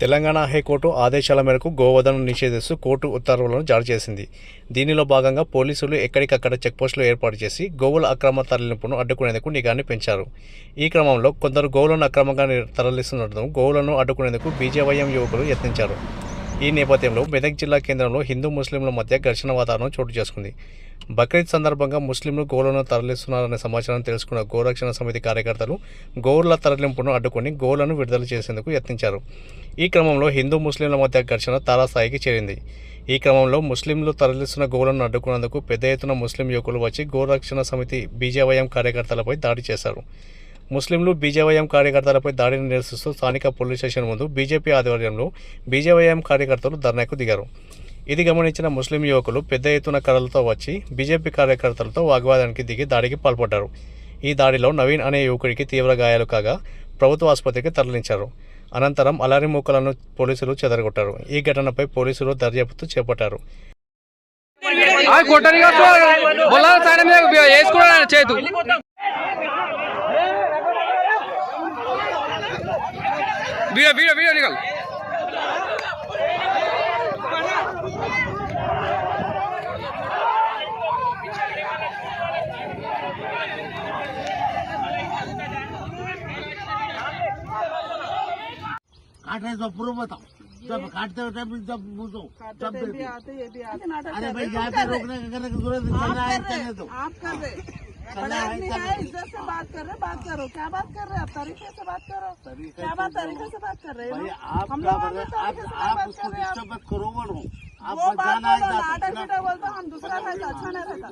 Telangana high court ఆదేశాల మేరకు గోవధను నిషేధిస్తూ court ఉత్తర్వులను జారీ చేసింది. దీనిలో భాగంగా పోలీసులు ఎక్కడికక్కడ చెక్పోస్టులు ఏర్పాటు చేసి గోవుల అక్రమ తరలింపును అడ్డుకునేందుకు నిఘాని పెంచారు. ఈ క్రమంలో కొందరు గోవులను అక్రమంగా తరలిస్తుండటం గోవులను అడ్డుకునేందుకు బీజేవైఎం యువకులు యత్నించారు. ఈ నేపథ్యంలో మెదక్ జిల్లా కేంద్రంలో హిందూ ముస్లింల మధ్య ఘర్షణ వాతావరణం చోటు చేసుకుంది. బక్రీద్ సందర్భంగా ముస్లింలు గోవులను తరలిస్తున్నారనే సమాచారం తెలుసుకున్న గోరక్షణ సమితి కార్యకర్తలు గోవుల తరలింపును అడ్డుకుని గోవులను విడుదల చేసేందుకు యత్నించారు. ఈ క్రమంలో హిందూ ముస్లింల మధ్య ఘర్షణ తారాస్థాయికి చేరింది. ఈ క్రమంలో ముస్లింలు తరలిస్తున్న గోవులను అడ్డుకునేందుకు పెద్ద ఎత్తున ముస్లిం యువకులు వచ్చి గోరక్షణ సమితి బీజేవైఎం కార్యకర్తలపై దాడి చేశారు. ముస్లింలు బీజేవైఎం కార్యకర్తలపై దాడిని నిరసిస్తూ స్థానిక పోలీస్ స్టేషన్ ముందు బీజేపీ ఆధ్వర్యంలో బీజేవైఎం కార్యకర్తలు ధర్నాకు దిగారు. ఇది గమనించిన ముస్లిం యువకులు పెద్ద ఎత్తున కర్రలతో వచ్చి బీజేపీ కార్యకర్తలతో వాగ్వాదానికి దిగి దాడికి పాల్పడ్డారు. ఈ దాడిలో నవీన్ అనే యువకుడికి తీవ్ర గాయాలు కాగా ప్రభుత్వ ఆసుపత్రికి తరలించారు. అనంతరం అలారి మూకలను పోలీసులు చెదరగొట్టారు. ఈ ఘటనపై పోలీసులు దర్యాప్తు చేపట్టారు. काटने तो पूर्व बताओ जब काटते हुए टाइम जब पूछो जब अरे भाई यहाँ पे रोकने करने की जरूरत नहीं तो आप कर रहे इज्जत से बात कर रहे बात करो क्या बात कर रहे आप तरीके से बात करो क्या बात तरीके से बात कर रहे हैं आप उसको डिस्टर्ब मत करो बोलो आप जाना है बोलते हम दूसरा रहता अच्छा नहीं रहता